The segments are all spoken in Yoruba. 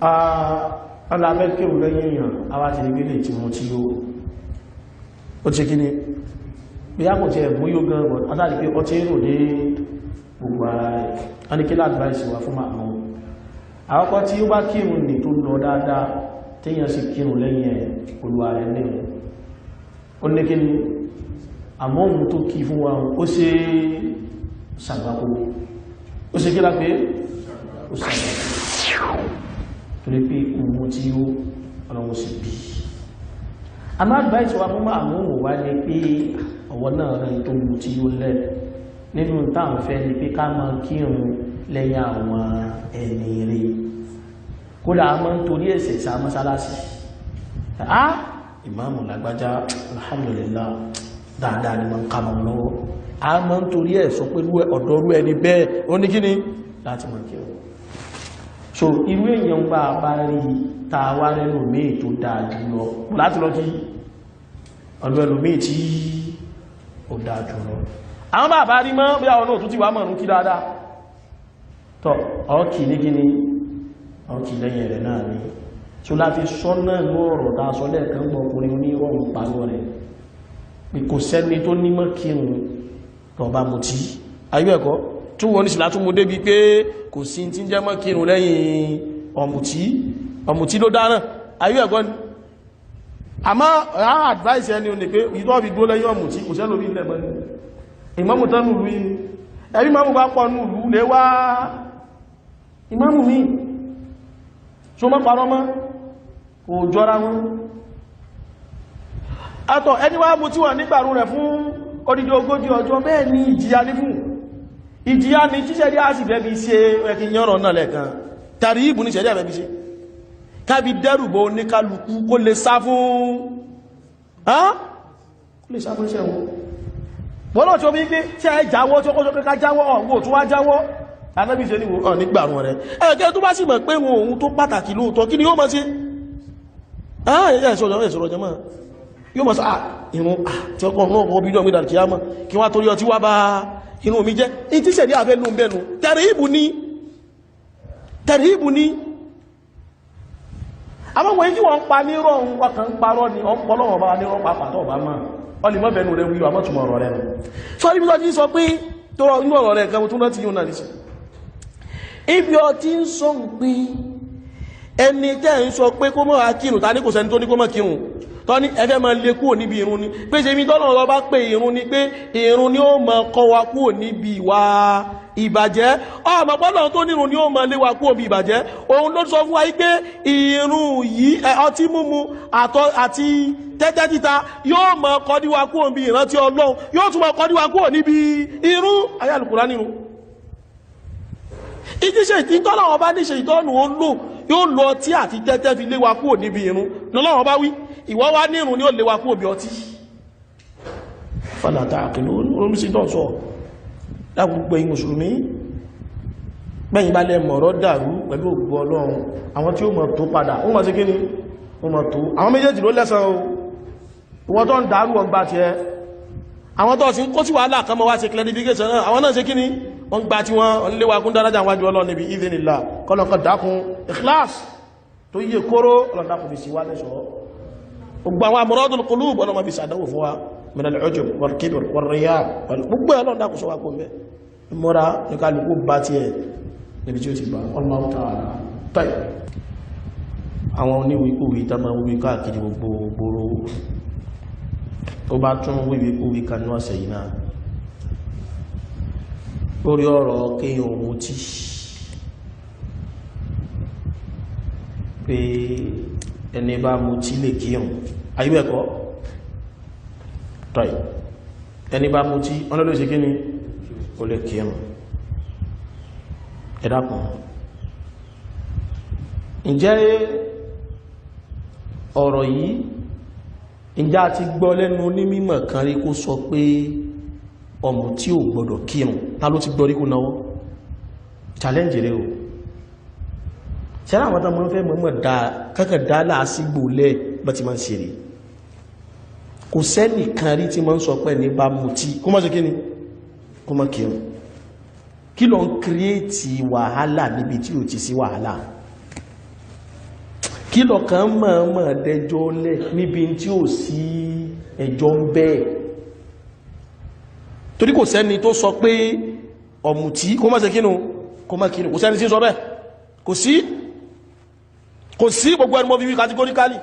alábẹ́ kí o lẹ́yìn èèyàn awáti ní gílé tí mo tí ó ti kí ni bí á kò tí ẹ̀gbùn yóò gan wọ́n asáàdì pé ọtí èrò dé gbogbo ara rẹ̀ a ní kí láàdìváìsì wà fún màmá àkọ́kọ́ tí ó bá kírun ní tó lọ dáadáa téèyàn sì kírun lẹ́yìn ẹ̀ olúwa rẹ̀ lẹ́yìn ó ní kí ni àmọ́ òun tó kí fún wa ó ṣe ṣàgbákò ó ṣe kí lápé ó ṣàgbákò tó lè pé ohun tí ó ọlọ́wọ́ sí bí a máa gbá ìṣọ́wà fún máa mú òun wá ní pé ọwọ́ náà rẹ̀ tó mú tí ó lẹ́ nínú táwọn fẹ́ ní pé ká máa kírun lẹ́yìn àwọn ẹni rí kódà a máa ń torí ẹ̀sẹ̀ sá mọ́sálásí ìmáàmù lágbájá alhamdulillah dáadáa ni máa ń kàmọ̀ lọ́wọ́ a máa ń torí ẹ̀ sọ pé ọ̀dọ́rú ẹni bẹ́ẹ̀ ó ní kíni láti máa kí ọ so irú èèyàn bá rí tàwà rẹ̀lú méè tó dáa jùlọ láti lọ kí ọ̀dọ̀ ẹlù méè tí ó dáa jùlọ àwọn bàbá rí mọ́ bí àwọn náà tó ti wà mọ̀rún kí dáadáa tọ́ ọkì ní kíni ọkì lẹ́yìn rẹ̀ náà ni so láti sọ́nà lọ́rọ̀ tá a sọ lẹ́ẹ̀kan gbọ́kùnrin ní rọrùn pàlọ́ rẹ̀ pé kò sẹ́ni tó nímọ̀ kírun lọ́ba mutí ayé ẹ̀kọ́ tó wọ́n ní sí látún mú débi pé kò sí tí ń jẹ́ mọ́ kírun lẹ́yìn ọ̀mùtí ló dáná ayé ẹ̀kọ́ ni àmọ́ àwọn advice ẹni ni pé ìtọ́ fi dúró lẹ́yìn ọ̀mùtí kò sẹ́lò bí ilẹ̀ mọ́ni ìmámù tán nù rí ẹbí mámù bá pọ̀ nù lú lé wá ìmámù mi tó mọ́ parọ́ mọ́ kò jọra wọn àtọ̀ ẹni wá mú tí wọ́n nígbàrú rẹ̀ fún odidi 40 ọjọ́ bẹ́ẹ̀ ni ìjìyà ní fún ìjìyà ní tíṣẹ́ dí àṣì bẹ́bí ṣe ẹkì yọ́rọ̀ náà lẹ́ẹ̀kan tàrí ìbù ní ṣẹ̀dí àbẹ́bí ṣe kábi dẹ́rùbọ̀ oníkálukú kó lè sá fún ṣẹ́wọ̀n bọ́lọ̀ tí ó bí pé tí ẹ jáwọ́ tí ó kó sókè ká jáwọ́ ọ̀wọ́ tó wá jáwọ́ anábí ṣe nígbàrún rẹ̀ ẹ̀kẹ́ tó bá sì mọ̀ pé wọn òun tó pàtàkì lóòótọ́ kí ni yóò mọ̀ sí ẹ̀ṣọ́rọ̀ jẹ́mọ́ yóò mọ̀ sí ìrún tí ọkọ̀ náà wọ́n bí lọ́gbẹ̀dà kí á mọ́ kí wá torí ọtí wá bá inú mi jẹ́ in tí ṣẹ̀dí àfẹ́ lóun bẹ́nu tẹ̀rẹ̀ ìbù ní àmọ́wọ̀ yí tí wọ́n ń pa ní rọrùn wákan ń parọ́ ní ọpọlọ́wọ̀ bá ní rọrùn pàpàtọ̀ bá máa ọlìmọ́ bẹ̀nu rẹ̀ wíwà mọ́túnmọ̀ ọ̀rọ̀ rẹ̀ nù sọ́rí bí lọ́jí sọ pé tó rọ inú ọ̀rọ̀ rẹ̀ kan tún láti yóò náà nìsí ibi ọtí ń sọ pé ẹni tẹ́ ń sọ pé kó mọ́ akírun ta ní kò sẹ́ni tó ní kó mọ́ kírun tọ́ ní ẹfẹ́ máa lè kúrò níbi ìrun ni pé ṣe mi tọ́nà lọ bá pé ìrun ni pé ìrun ni ó máa kọ́ wa kúrò níbi ìwà ìbàjẹ́ ọmọ pọ́nà tó nírun ni ó máa lé wa kúrò níbi ìbàjẹ́ òun ló sọ fún wa pé ìrun yìí ọtí mímu àti tẹ́tẹ́ títa yóò máa kọ́ díwa kúrò níbi ìrántí Ọlọ́run yóò tún máa kọ́ díwa kúrò níbi ìrun ayé Al-Qur'an nínú ìjíṣẹ́ ìtọ́nà ọba níṣẹ́ ìtọ́nù ó lò yóò lọ ọtí àti tẹ́tẹ́ fi lé wa kúrò níbi ìrun lọ́lọ́wọ́ bá wí ìwọ wá ní ìrun ni ó lé wa kúrò bí ọtí fàlàtà àkìlú olómísí tó sọ lágbùgbọ́ yìí mùsùlùmí gbẹ̀yìn bá lẹ mọ̀rọ̀ dàrú pẹ̀lú ògbò Ọlọ́run àwọn tí ó mọ̀ tó padà ó mọ̀ sí kí ni ó mọ̀ tó àwọn méjèèjì ló lẹ́san o ìwọ tó ń dàrú ọgbà tí ẹ àwọn tó sì ń kó sí wàhálà kan mọ́ wá ṣe clarification náà àwọn náà ṣe kí ni wọ́n gbá tí wọ́n léwà kún dárájà wájú Ọlọ́run níbi ìdínilá kọlọ̀kọ̀ dákun ikhlas tó yíye kóró ọlọ́dákun bí sí wá lẹ́ṣọ́ gbogbo àwọn amradul qulub ọlọ́mọ bí sàdánwò fún wa min al-ujub wal-kibr wal-riya gbogbo ọlọ́dákun sọ wá kó mẹ́ mọ́ra ní kálukú bá ti ẹ̀ níbi tí ó ti bá Allahu ta'ala tẹ́ àwọn oníwíkúwí tá máa wí káàkiri gbogbo tó bá tún wíwíkúwí kanú ọ̀sẹ̀ yìí náà lórí ọ̀rọ̀ kéyàn Omuti pé ẹni bá mutí lè kíyàn ayúẹ̀kọ́ tọ́ì ẹni bá mutí ọ̀nà ló ṣe kí ni ó lè kíyàn ẹ̀dàkùn ǹjẹ́ ọ̀rọ̀ yìí ǹjẹ́ a ti gbọ́ lẹ́nu onímọ̀ kan rí kó sọ pé Ọ̀mùtí ò gbọdọ̀ kírun ta ló ti gbọ́rí kó náwọ́ challenge rẹ̀ o ṣẹ́rà àwọn tàbí fẹ́ mọ̀ kẹ́kẹ̀ dá láàsígbò lẹ́ bá ti máa ń ṣe rí kò sẹ́nì kan rí tí máa ń sọ pé ní bá mutí kó má ṣe kí ni kó má kírun kí ló ń kírètì wàhálà níbi tí ò ti sí wàhálà kí lọ́kàn mọ̀ dẹjọ́ lẹ̀ níbi tí ó sí ẹjọ́ ń bẹ́ẹ̀ torí kò sẹ́ni tó sọ pé ọ̀mùtí kó má ṣe kínú kó má kínú kò sẹ́ni tí sọ bẹ́ẹ̀ kò sí gbogbo ẹni mọ́ fi wí categorically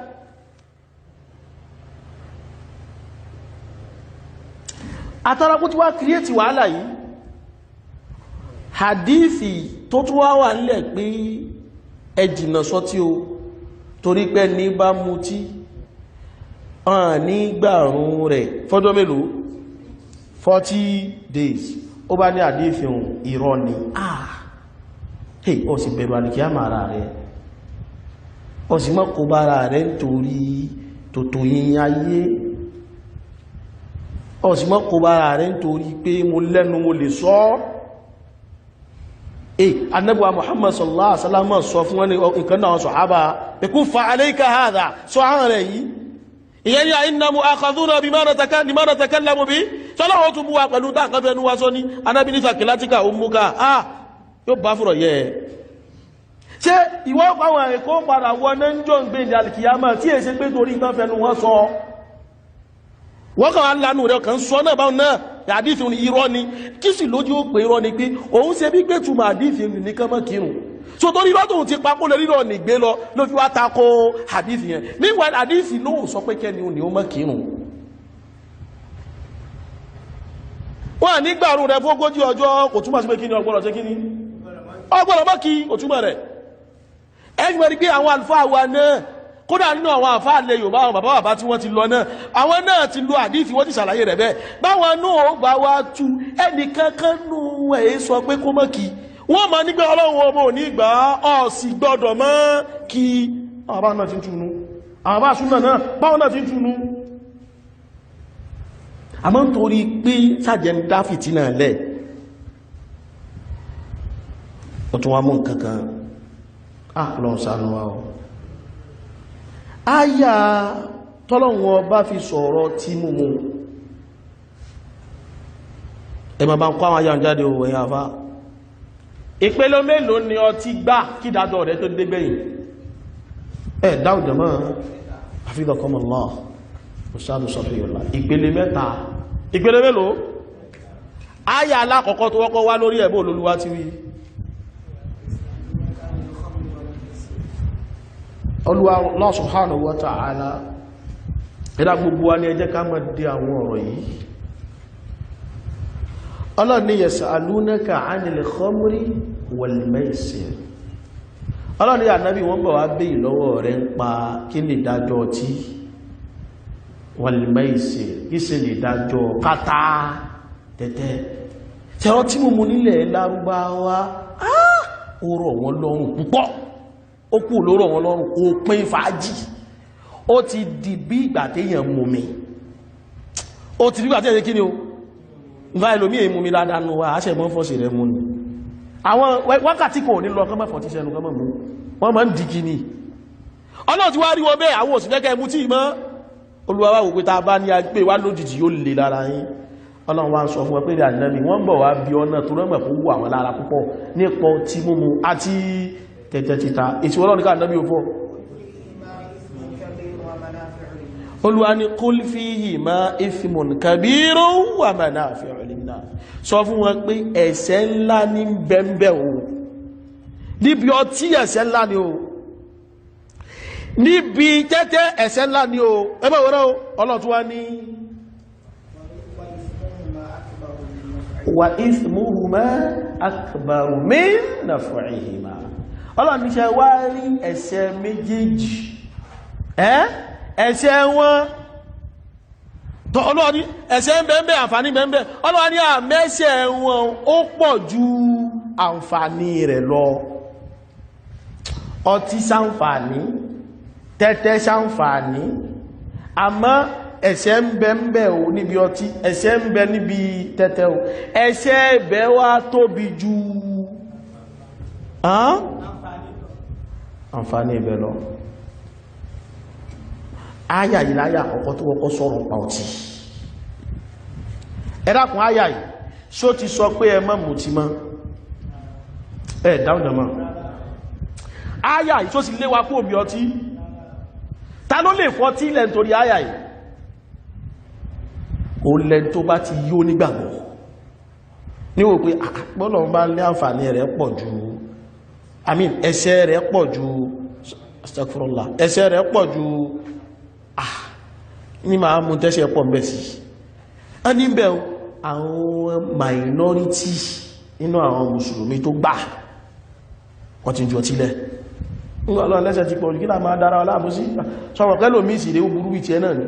àtàràkú tí wá kírètì wàhálà yìí hadithi tó tún wá wà nílẹ̀ pé ẹ jìnnà sọ́tí o torí pé ní bá mutí ọ̀n ní gbàrún rẹ̀ fọ́jọ́ mélòó 40 days ó bá ní hadithi ohun irọ́ ni hey ó sì bẹ̀rù àlìkíyàmà ara rẹ̀ ó sì mọ́ kó bára rẹ̀ nítorí tòtò yìnyín ayé ó sì mọ́ kó bára rẹ̀ nítorí pé mo lẹ́nu mo lè sọ Ànábì wa Muhammad sallallahu alaihi wasallam sọ fún wọn nǹkan náà sọ̀hábà pé kuffa alayka hadha sọ àwọn rẹ̀ yìí ìyẹn ni inna mu'akhadhuna bima natakallamu bi sọ́lọ́wọ́ tún bú wa pẹ̀lú dákàfẹ́ ẹnu wa sọ ní Ànábì ní thaqilatika ummuka yóò bá fúrọ̀ yẹ ṣe ìwọ́ pàwọn ẹ̀kọ́ padà wọ́n náà ń jọ ń gbé ìdí alìkìyàmá tí è ṣe pé torí ìtàn fẹnu wọ́n sọ wọ́n kàn án lánú rẹ̀ kàn sọ náà báwọn náà àdífì ní irọ́ ni kí sì lójú ó pè irọ́ ni pé òun ṣe bí gbé túnmọ̀ àdífì ní kánmọ́ kírùn so torí irọ́ tóun ti papò lórí rọ̀ ní gbé lọ ló fi wá tako àdífì yẹn meanwhile àdífì ló sọ pé kẹ́ni ò ní ó mọ́ kírùn wọ́n nígbàrún rẹ̀ fógójì ọjọ́ kò túmọ̀ sí pé kí ni ọgbọ́dọ̀ ṣe kí ni ọgbọ́dọ̀ mọ́ kí ò túmọ̀ rẹ̀ ẹgbẹ̀rí pé àwọn àlùfáà wa náà kódà nínú àwọn àfáà lè Yorùbá àwọn bàbá bàbá tí wọ́n ti lọ náà àwọn náà ti lo àdífì wọ́n ti ṣàlàyé rẹ̀ bẹ́ẹ̀ báwọn náà ó bá wá tú ẹnìkankan nù ẹ̀ sọ pé kó mọ́ kí wọ́n máa nígbẹ́ Ọlọ́run ọmọ ò ní gbà ọ́ sì gbọ́dọ̀ mọ́ kí àwọn bá náà ti ń túnú àwọn bá súnà náà báwọn náà ti ń túnú àmọ́ nítorí pé sájẹ́ ń dá fìtínà lẹ̀ ó tún wá mú nǹkankan lọ́n sánú wa ọ́ áyà tọ́lọ̀wọ́ bá fi sọ̀rọ̀ tí múmú ẹmọ bá ń kọ́ àwọn ayà ń jáde òwò ẹ̀yà fá ìpele mélòó ni ọ ti gbá kí dájọ́ rẹ̀ tó dégbẹ̀yìn dáúdẹ̀ mọ́ hafizakumullah ustadu sọfíyọ̀lá ìpele mẹ́ta ìpele mélòó áyà alákọ̀ọ́kọ́ tó wọ́kọ́ wá lórí ẹ̀bọ́ olólùwá ti wí Allah subhanahu wa ta'ala ẹ̀dá gbogbo wa ní ẹ jẹ́ ká máa dé àwọn ọ̀rọ̀ yìí Allah ní yas'alunaka 'anil khamri wal maisir Allah ní Ànábì wọ́n bọ̀ wá béè lọ́wọ́ rẹ̀ ń pa kí ni ìdájọ́ ọtí wal maisir kí sì ni ìdájọ́ kátà tẹ́tẹ́ tẹ́rọ tí mo mú nílẹ̀ Lárúbáwá ó rọ̀ wọ́n lọ́rùn púpọ̀ ó kú lóró wọn lọ́rùn òpin fàájì ó ti di bí ìgbà téèyàn mú mi ó ti di bí ìgbà téèyàn kí ni o nǹkan ẹlòmí èmú mi ládánú wa àṣẹ mọ́ fọ́sì rẹ̀ mú ni àwọn wákàtí kò ní lọ kán mẹ́fọ́ tí sẹ́nu kán mọ́ mú wọ́n máa ń di kí ni ọlọ́run ti wá rí wọn bẹ́ẹ̀ àwọn òsìlẹ́kẹ́ mú tí mọ́ Olúwa wá wò pé ta bá ní agbé wá lójijì yóò lè lára yín Ọlọ́run wá ń sọ fún ẹ pé rí Ànábì wọ́n bọ̀ wá bí ọ̀nà tó rẹ́mẹ̀ fún wù àwọn lára púpọ̀ nípa tí múmu àti tẹ́tẹ́ títa èsì Ọlọ́run ká Ànábì òfò Olúwa ní kul fihima ithmun kabirun wa manafi'u linnas sọ fún wọn pé ẹ̀ṣẹ̀ ńlá ní bẹ́ẹ̀bẹ́ o níbi ọtí ẹ̀ṣẹ̀ ńlá ni o níbi tẹ́tẹ́ ẹ̀ṣẹ̀ ńlá ni o ẹgbẹ́ wọ́n náà Ọlọ́run tún wá ní wa ithmuhuma akbaru min naf'ihima Ọlọ́run ní ṣe wá rí ẹ̀ṣẹ̀ méjèèjì ẹ̀ṣẹ̀ wọn tó Ọlọ́run ní ẹ̀ṣẹ̀ ń bẹ àǹfààní bẹ Ọlọ́run ní àmẹ́ṣẹ̀ wọn ó pọ̀ ju àǹfààní rẹ̀ lọ ọtí ṣàǹfààní tẹ́tẹ́ ṣàǹfààní àmọ́ ẹ̀ṣẹ̀ ń bẹ o níbi ọtí ẹ̀ṣẹ̀ ń bẹ níbi tẹ́tẹ́ o ẹ̀ṣẹ̀ ibẹ̀ wá tóbi ju àǹfààní ibẹ̀ lọ áyà yìí láyà àkọ́kọ́ tó wọ́kọ́ sọ̀rọ̀ pa ọtí ẹ dákun áyà yìí ṣó ti sọ pé ẹ má mutí mọ́ ẹ dáúdà mọ́ áyà yìí ṣó sì léwa kó omi ọtí ta ló lè fọtí ilẹ̀ nítorí àyà yìí ó lẹ́ tó bá ti yó nígbàgbọ́ ní wò pé àpọ́lọ̀ bá lé àǹfààní rẹ̀ pọ̀ ju ẹ̀ṣẹ̀ rẹ̀ pọ̀ ju astaghfirullah ẹ̀ṣẹ̀ rẹ̀ pọ̀ ju ní máa mú tẹ́ṣẹ̀ pọ̀ mẹ́ sí a ní bẹ̀ àwọn minority nínú àwọn mùsùlùmí tó gbà wọ́n ti jọ tílẹ̀ Ọlọ́run lẹ́sẹ̀ ti pọ̀ jù kí náà máa dára aláàmú sí sọ́wọ́ pẹ́lò mí sì lè ó burú ìtì ẹ náà ni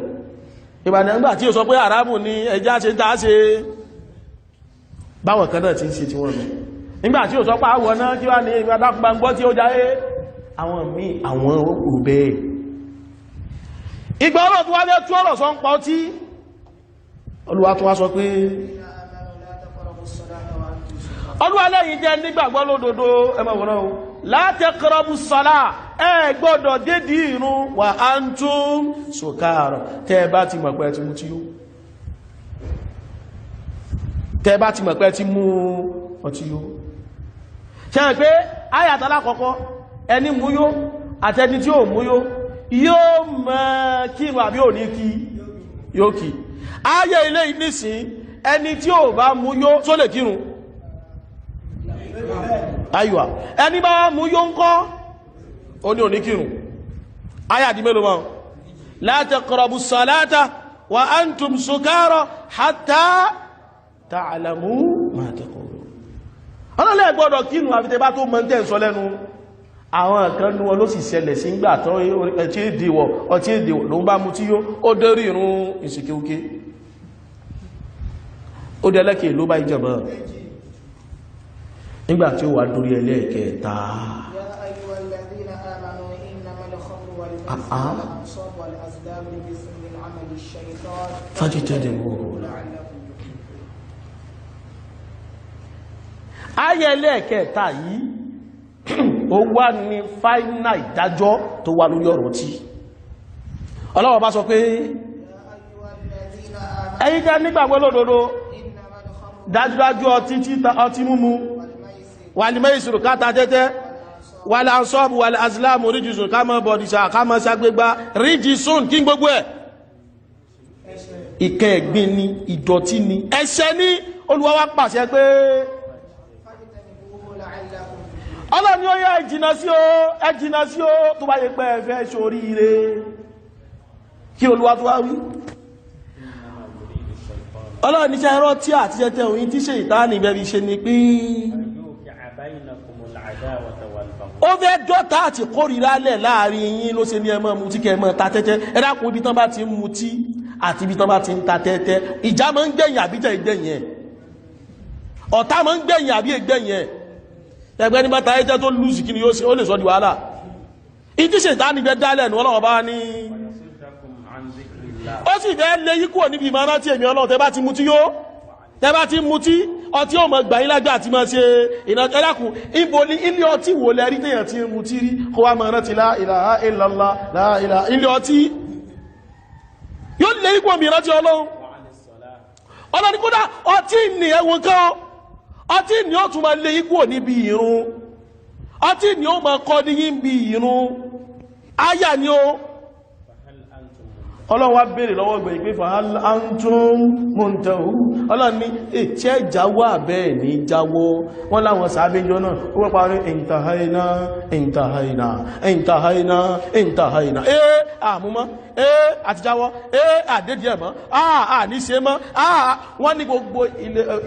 ìbàdàn nígbà tí ó sọ pé àrábù ní ẹjá ṣe tá ṣe báwọn kan náà ti ń ṣe tí wọ́n lọ nígbà tí ó sọ pé àwọ̀ náà kí wá ní ìgbàdágbàgbọ́ tí ó jáyé àwọn míì àwọn òbẹ́ ìgbà ọ̀rọ̀ tó wá lẹ́ tú ọ̀rọ̀ sọ ń pa ọtí Olúwa tó wá sọ pé Olúwa lẹ́yìn jẹ́ nígbàgbọ́ lódodo ẹmọ̀wọ̀rọ̀ la taqrabu salah ẹ gbọ́dọ̀ dédì ìrun wa antum sukara tẹ́ bá ti mọ̀ pé ti mú tí yó tẹ́ bá ti mọ̀ pé ti mú ọtí yó ṣe ń pé ayàtà lákọ̀ọ́kọ́ ẹni mú yó àtẹni tí ó mú yó yóò mọ̀ kí ìrun àbí ò ní kí yóò kí ayé ilé ìnísìn ẹni tí ó bá mú yó tó lè kírun aywa ẹni bá mú yó ń kọ́ ó ní oníkírùn ayàdí mélòó mọ́ la taqrabu salata wa antum sukara hatta ta'lamu ma taqulun ọlọ́lẹ́ gbọ́dọ̀ kírùn àfitẹ́ bá tó mọ́ tẹ́ ń sọ lẹ́nu àwọn kan ní wọn ló sì ṣẹlẹ̀ sí ńgbà tó ọtí èdèwọ̀ ló ń bá mú tí yó ó dérí ìrún ìsìnkúké ó dẹ́lẹ́kẹ̀ ló bá ìjọba nígbàtí ó wà dórí ẹlẹ́ẹ̀kẹta ayé ẹlẹ́ẹ̀kẹta yìí ó wà ní fáínà ìdájọ́ tó wà lórí ọ̀rọ̀ tí Ọlọ́run bá sọ pé ẹ̀yin jẹ́ nígbàgbọ́ lódodo dájúdájú ọtí múmu wàlìmẹ́ìsìrò káta tẹ́tẹ́ wàlì ansọ́bù wàlì azìláàmù ríjìsùn ká mọ́ bọ̀dìṣà ká mọ́ sàgbégbá ríjìsùn kí gbogbo ẹ̀ ìkẹ́ ẹ̀gbin ni ìdọ̀tí ni ẹ̀ṣẹ̀ ní Olúwa wá pàṣẹ pé Ọlọ́run ni ó yá ẹjìnà sí ó tó bá yẹ pé ẹ̀fẹ́ ṣoríire kí Olúwa tó wá wí Ọlọ́run ní ṣe ẹ̀rọ tí àti ṣẹ́tẹ̀ òyìn tí ṣe ìtàní bẹ̀rẹ̀ ṣe ni pé ó fẹ́ dọ́ta àti kórìíra lẹ̀ láàrin yín ló ṣe ní ẹmọ́ mú tí kẹmọ́ ta tẹ́tẹ́ ẹ dákun ibi tán bá ti ń mú tí àti ibi tán bá ti ń ta tẹ́tẹ́ ìjà máa ń gbẹ̀yìn àbí jẹ́ ìgbẹ̀yìn ẹ̀ ọ̀tá máa ń gbẹ̀yìn àbí ìgbẹ̀yìn ẹ̀ ẹgbẹ́ ní bá ta ẹjẹ́ tó lùsì kí ni ó lè sọ di wàhálà ìdí ṣe ìtàní bẹ́ dálẹ̀ ní Ọlọ́run bá ní ó sì fẹ́ lé yí kúrò níbi ìmọ̀ rántí èmi Ọlọ́run tẹ́ bá ti mú tí yó tẹ́ bá ti mú tí ọtí ò mọ̀ gbà yín lágbà àti máa ṣe ìnà ẹlẹ́kùn ìbò ní ilé ọtí wò lẹ́rí tẹ́yàn tí mú tí rí kó wá mọ̀ rántí la ilaha illallah la ilaha ilé ọtí yóò lé yí kúrò mi rántí Ọlọ́run ní kódà ọtí ní ẹwọ̀n kan ọtí ní ó tún máa lé yí kúrò níbi ìrun ọtí ní ó máa kọ́ ní yí bí ìrun áyà ni ó Ọlọ́run wá bèèrè lọ́wọ́ gbẹ̀ ìpé fahal antum muntahu Ọlọ́run ní ṣé jáwọ́ àbẹ́ ní jáwọ́ wọ́n láwọn sàábéjọ náà ó wẹ́pa rí intahaina àmúmọ́ àti jáwọ́ àdédì ẹ̀mọ́ ní ṣe mọ́ wọ́n ní gbogbo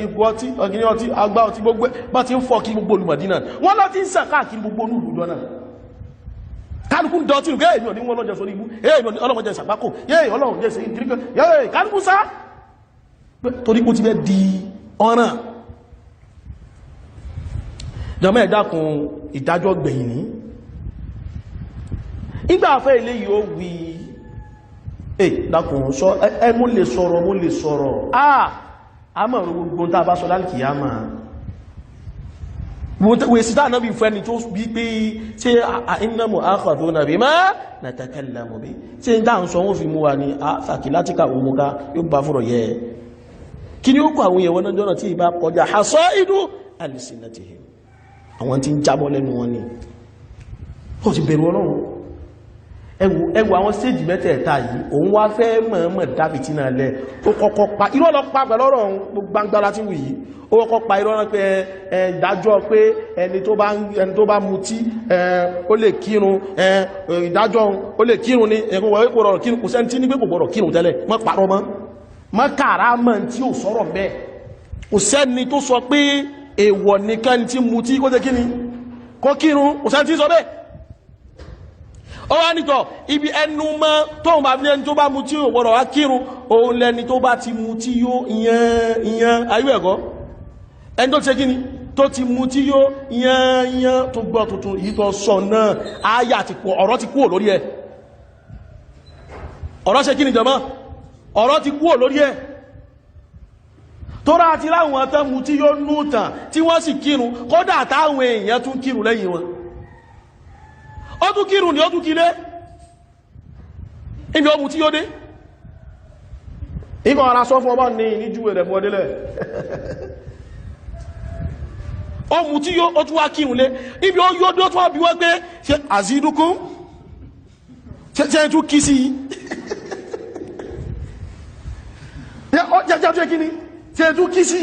ìgbò ọtí ọ̀gìnì ọtí àgbà ọtí gbogbo bá ti ń fọ́ kí gbogbo olùmọ̀dínà wọ́n lọ ti ń sàn káàkiri gbogbo olùlùjọ náà kálukú ń dọ̀tí rẹ̀ èmi ò ní wọ́n lọ́jọ́ sórí ibú èmi ò ní ọlọ́mọ jẹ́ ìsàgbákò ọlọ́run jẹ́ ìsẹ̀ ìdíríkẹ́ kálukú sá torí kó ti bẹ́ di ọ̀ràn jọmọ́ ẹ̀dákun ìdájọ́ gbẹ̀yìn ní ìgbà afẹ́ ilé yìí ó wí dákun sọ mo lè sọ̀rọ̀ àmọ́ gbogbo tá a bá sọ lálìkìyàmá wèsìtá náà bí fẹ́ni tó bí pé tí inna mu'akhadhuna bima natakallamu bí tí ń dáhùn sọ wọ́n fi mú wa ní àfàkì láti ká òmùká yóò bá fúrọ̀ yẹ kí ni ó kọ àwọn èèyàn náà jọ́nà tí ìbá kọjá hasaidu alsinatihim àwọn tí ń jábọ́ lẹ́nu wọn ni ó ti bẹ̀rù Ọlọ́run ẹwù àwọn stage mẹ́tẹ̀ẹ̀ta yìí òun wá fẹ́ mọ̀ọ́mọ̀ dáfìtì náà lẹ̀ ó kọ́kọ́ pa irọ́ lọ pa pẹ̀lú ọ̀rọ̀ gbangba láti wù yìí ó kọ́kọ́ pa irọ́ náà pé ìdájọ́ pé ẹni tó bá mutí ó lè kírun ìdájọ́ ó lè kírun ní ẹ̀kọ́ wọ́n kò rọrọ̀ kírun kò sẹ́ni tí ní pé kò gbọ́dọ̀ kírun tẹ́lẹ̀ mọ́ parọ́ mọ́ kàrá mọ́ tí ó sọ̀rọ̀ bẹ́ẹ̀ kò sẹ́ni tó sọ pé èèwọ̀ nìkan tí mutí kó tẹ́ kíni kó kírun kò sẹ́ni tí sọ bẹ́ẹ̀ ó wá nìtọ̀ ibi ẹnu mọ́ tóun bá fi ẹni tó bá mutí ò gbọ́dọ̀ wá kírun òun lẹni tó bá ti mutí yó ìyẹn ayú ẹ̀kọ́ ẹni tó ti ṣe kíni tó ti mutí yó ìyẹn tó gbọ́ tuntun yìí tó sọ náà ayà ti pọ̀ ọ̀rọ̀ ti kúrò lórí ẹ̀ ọ̀rọ̀ ṣe kíni jọmọ́ ọ̀rọ̀ ti kúrò lórí ẹ̀ tó rá ti láwọn tán mutí yó nútàn tí wọ́n sì kírun kódà táwọn èèyàn tún kírun lẹ́yìn wọn ó tún kírun ní ó tún kílé ibi ọmọ tí ó dé ikọ̀ ara sọ fún ọmọ ní ìjú ẹ̀rẹ̀ fún ọdílẹ̀ ọmọ tí ó tún wá kírun lé ibi ó yóò dó tún wá bí wọ́n gbé ṣe àzídúkún ṣe tún kí sí jẹ́ kí ni ṣe tún kí sí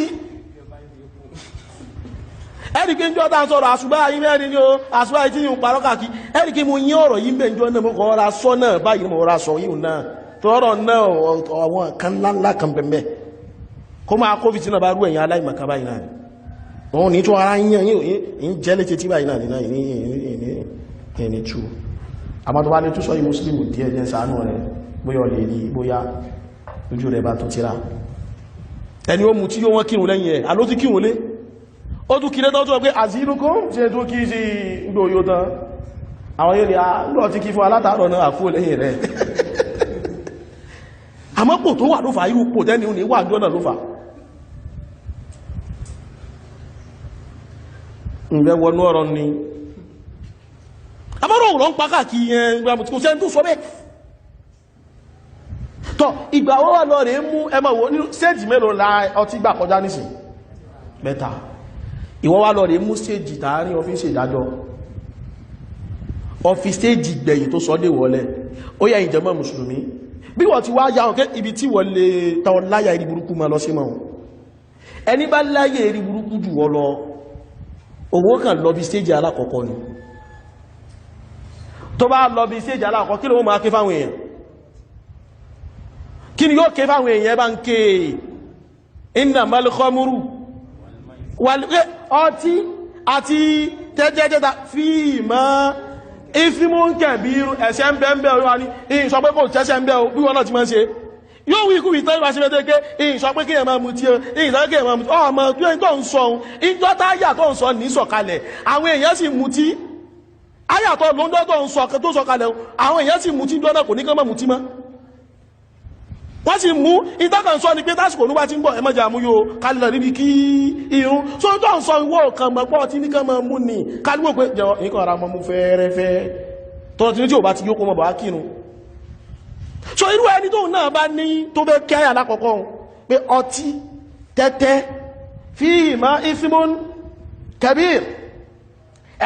ẹ̀rìkí ń jọ dáa sọ̀rọ̀ àṣùgbà ayé mẹ́rin ni ó àṣùgbà ayé tí yíò parọ́ kàkí ẹ̀rìkí mú yí ọ̀rọ̀ yí mẹ́jọ náà mọ́ kọ́ ra sọ náà báyìí mọ́ ra sọ yíò náà tọ́rọ̀ náà àwọn kan ńlá kan bẹ̀mẹ́ kó máa kófì tí náà bá rú ẹ̀yìn aláìmọ̀ká báyìí náà wọn ní tó ara yíyan yíò jẹ́ létí tí báyìí náà ní tú àmọ́ tó bá lè tú sọ yí mùsùlùmù díẹ̀ jẹ́ ṣàánú rẹ̀ bóyá lè rí bóyá ojú rẹ̀ bá tó tíra ẹni ó mú tí yóò wọ́n kírun lẹ́yìn ẹ̀ aló ti kírun lé ó tún kí lẹ́tọ́ tó pé àzírúkún ṣe tó kí sí gbò yóò tán àwọn yóò rí àlọ́ ti kí fún alátàrọ̀ náà àfó lẹ́yìn rẹ̀ àmọ́pò tó wà ló fà irú pò tẹ́ni ní wà jọ́nà ló fà ǹgbẹ́ wọnú ọ̀rọ̀ ni àmọ́rọ̀ òun pàkà kí kò sẹ́ni tó sọ bẹ́ẹ̀ tọ́ ìgbà wọ́n wà lọ rẹ̀ mú ẹmọ̀ wọ́n ní sẹ́ẹ̀jì mélòó la ọtí gbà kọjá nísìn mẹ́ta ìwọ́n wá lọ rí mú stéèjì tààrin ọ́fíìsì ìdájọ́ ọ́fíìsì stéèjì gbẹ̀yìn tó sọ́dé wọlé ó yẹ ìjẹmọ́ mùsùlùmí bí wọ́n ti wá yá ọ̀kẹ́ ibi tí wọ́n lè tàwọn láyà ìrí burúkú ma lọ sí mọ́ ẹni bá láyà ìrí burúkú jù wọ́n lọ owó kan lọ bí stéèjì alákọ̀ọ́kọ́ ni tó bá lọ bí stéèjì alákọ̀ọ́kọ́ kí ló wọ́n máa ké fáwọn èèyàn kí ni yóò ké fáwọn èèyàn bá ń ké innamal khamru ọtí àti tẹ́jẹ́jẹ́ta fi ìmọ̀ ìfimú ń kẹ̀bí irú ẹ̀ṣẹ̀ ń bẹ́ orí wa ní ìyìn sọ pé kò tẹ́ṣẹ̀ ń bẹ́ bí wọ́n náà ti máa ń ṣe yóò wí ikú ìtọ́ ìwà ṣe mẹ́tẹ́kẹ́ ìyìn sọ pé kí ẹ̀mọ́ mú tí ó ìyìn sọ pé kí ẹ̀mọ́ mú tí ọmọ tí ó ń tó ń sọ ohun ìjọ táyà tó ń sọ ní sọ̀kalẹ̀ àwọn èèyàn sì mú tí áyàtọ̀ lóńdọ́ tó ń sọ̀kalẹ̀ àwọn èèyàn sì mú tí jọ́nà kò ní kán mọ́ mú tí mọ́ wọ́n sì mú ìtọ́kàn sọ ní pé tásìkò ní wá tí ń bọ̀ ẹmọ́jà mú yóò kálìlọ̀ níbi kí irun so tó ń sọ ìwọ́ kan mọ̀pọ̀ tí ní kan mọ̀ mú ní kálìwò pé jẹ́ nǹkan ara mọ́ mú fẹ́ẹ́rẹ́fẹ́ tọ́rọ tí ní tí ò bá ti yóò mọ̀ bá kírun so irú ẹni tó náà bá ní tó bẹ́ kí àyà lákọ̀ọ́kọ́ pé ọtí tẹ́tẹ́ fíìmá ìfimún kabir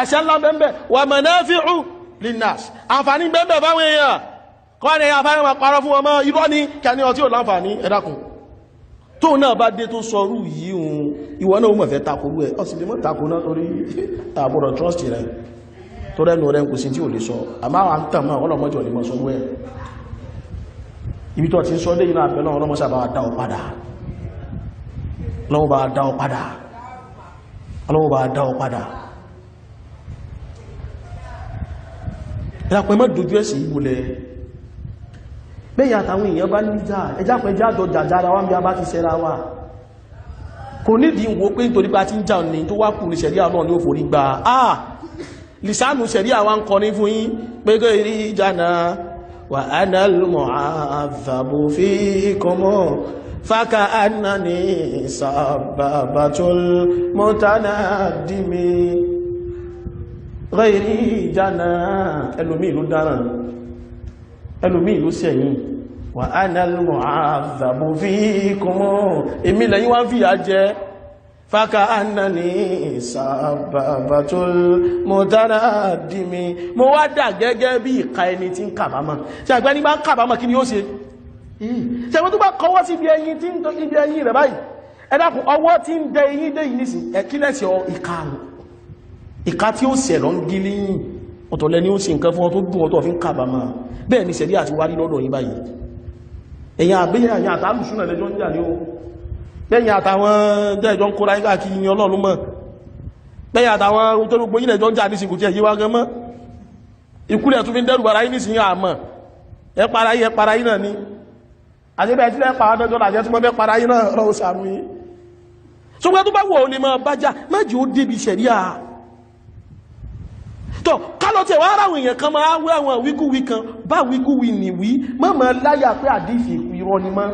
ẹ̀ṣẹ̀ ńlá bẹ́ẹ̀ wà manafi'u linnas àǹfààní bẹ́ẹ̀ fáwọn èèyàn kọ́ ni àfáyẹ́ ma parọ́ fún ọmọ irọ́ ní kẹni ọtí ò láǹfààní ẹ̀dàkùn tó náà bá dé tó sọrú yìí ohun ìwọ náà mọ̀ fẹ́ takorú ẹ̀ ọ̀sì lè mọ́ takò náà torí àbúrò trust rẹ̀ tó rẹ́nu rẹ̀ kò sí tí ò lè sọ àmá wà ń tàn máa ọlọ́mọjọ́ lè mọ́ sọrú ẹ̀ ibi tó ti ń sọ dé iná àpẹ́ náà ọlọ́mọsà bá dá ọ padà ọlọ́wọ́ bá dá ọ padà ọlọ́wọ́ bá dá ọ padà ẹ̀dàpẹ́ mọ́ dojú ẹ̀sì ìbúlẹ̀ bẹ́yà àtàwọn èèyàn bá níjà ẹjápẹ́ jájọ jàjára wá ń bí a bá ti ṣẹ́ra wá kò nídìí wo pé nítorí pé a ti ń jà ní tó wá kù ní ṣẹ̀ríà náà ní ó forí gba lìsánù ṣẹ̀ríà wá ń kọ ní fún yín pé kó rí ìjànà wà anal mu'adhabu fikum faka annani sababatul mutanaddimi ghairi ìjànà ẹlòmí ìlú dáràn ẹlòmí ìlú sẹ́yìn wà anal mu'adhabu fikum èmi lẹ́yìn wá ń fìyà jẹ fakaannani sababatul mutanaddimi mo wá dà gẹ́gẹ́ bí ìka ẹni tí ń kábàámọ̀ ṣé àgbẹ̀ ní bá ń kábàámọ̀ kí ni ó ṣe ṣé wọ́n tó bá kọwọ́ sí ibi ẹyin tí ń tó ibi ẹyin rẹ̀ báyìí ẹ dákun ọwọ́ tí ń dẹ ẹyin dé yìí nísìn ẹ kí lẹ́sẹ̀ ìka nù ìka tí ó ṣẹ̀ lọ ń gí léyìn ọ̀tọ̀lẹ́ ni ó ṣe nǹkan fún ọ tó dùn ọ tó fi ń kábàámọ̀ bẹ́ẹ̀ ni ṣẹ̀rí àti wárí lọ́dọ̀ yín báyìí ẹ̀yìn àbẹ́yẹ̀ àyìn àtàlùsúnà lẹ́jọ́ ń jà ní o lẹ́yìn àtàwọn jẹ́ẹ̀jọ́ ń kóra nígbà kí ní ọlọ́run mọ́ lẹ́yìn àtàwọn tó gbogbo yínlẹ̀ jọ ń jà ní ìsìnkú tí ẹ̀yí wá gan mọ́ ìkúlẹ̀ tún fi ń dẹ́rù bara yín nísìnyí àmọ́ ẹ para yín náà ni àṣẹ́bẹ̀ tí lẹ́ pàá dọ́jọ́ làjẹ́ tí wọ́n fẹ́ para yín náà rọ́ sàánú yín ṣùgbọ́n tó bá wọ̀ ò lè máa bájá méjì ó débi ṣẹ̀ríà tọ́ kálọ̀ tí ẹ̀wà aráwọ̀ èèyàn kan máa wé àwọn wíkúwí kan bá wíkúwí nìwí mọ́mọ́ láyà pé àdífì irọ́ ni mọ́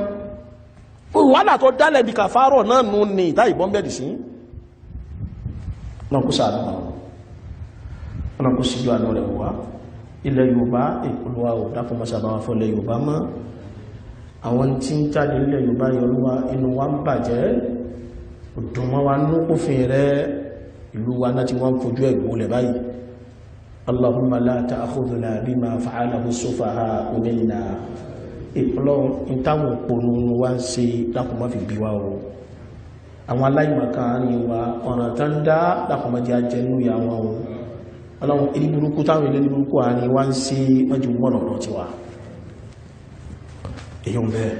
wàhálà tó dálẹ̀ bí kàfárọ̀ náà nù ní ìta ìbọn bẹ̀rẹ̀ sí náà kó sáàdù náà kó síjú àná rẹ̀ wá ilẹ̀ Yorùbá ìpolówà ò dákùn mọ́sàbáwá fọ́lẹ̀ Yorùbá mọ́ àwọn tí ń jáde nílẹ̀ Yorùbá yọlúwa inú wa ń bàjẹ́ òdùnmọ́ wa ní òfin rẹ̀ ìlú wa náà ti wọ́n fojú ẹ̀gbọ́lẹ̀ báyìí Allahumma la ta'khudhna bima fa'alahu as-sufaha minna ìpọlọ́run ìtàwọn òpònú wá ń ṣe lákùnmọ́ fi bí wá o àwọn aláìmọ̀ká ní wa ọ̀nà tán dá lákùnmọ́ jẹ́ ajẹ́nú ìyá wọn o ọlọ́run ilé burúkú táwọn ilé burúkú àárín wá ń ṣe mọ́jú mọ́nà ọ̀rọ̀ tiwa èyí ń bẹ́ẹ̀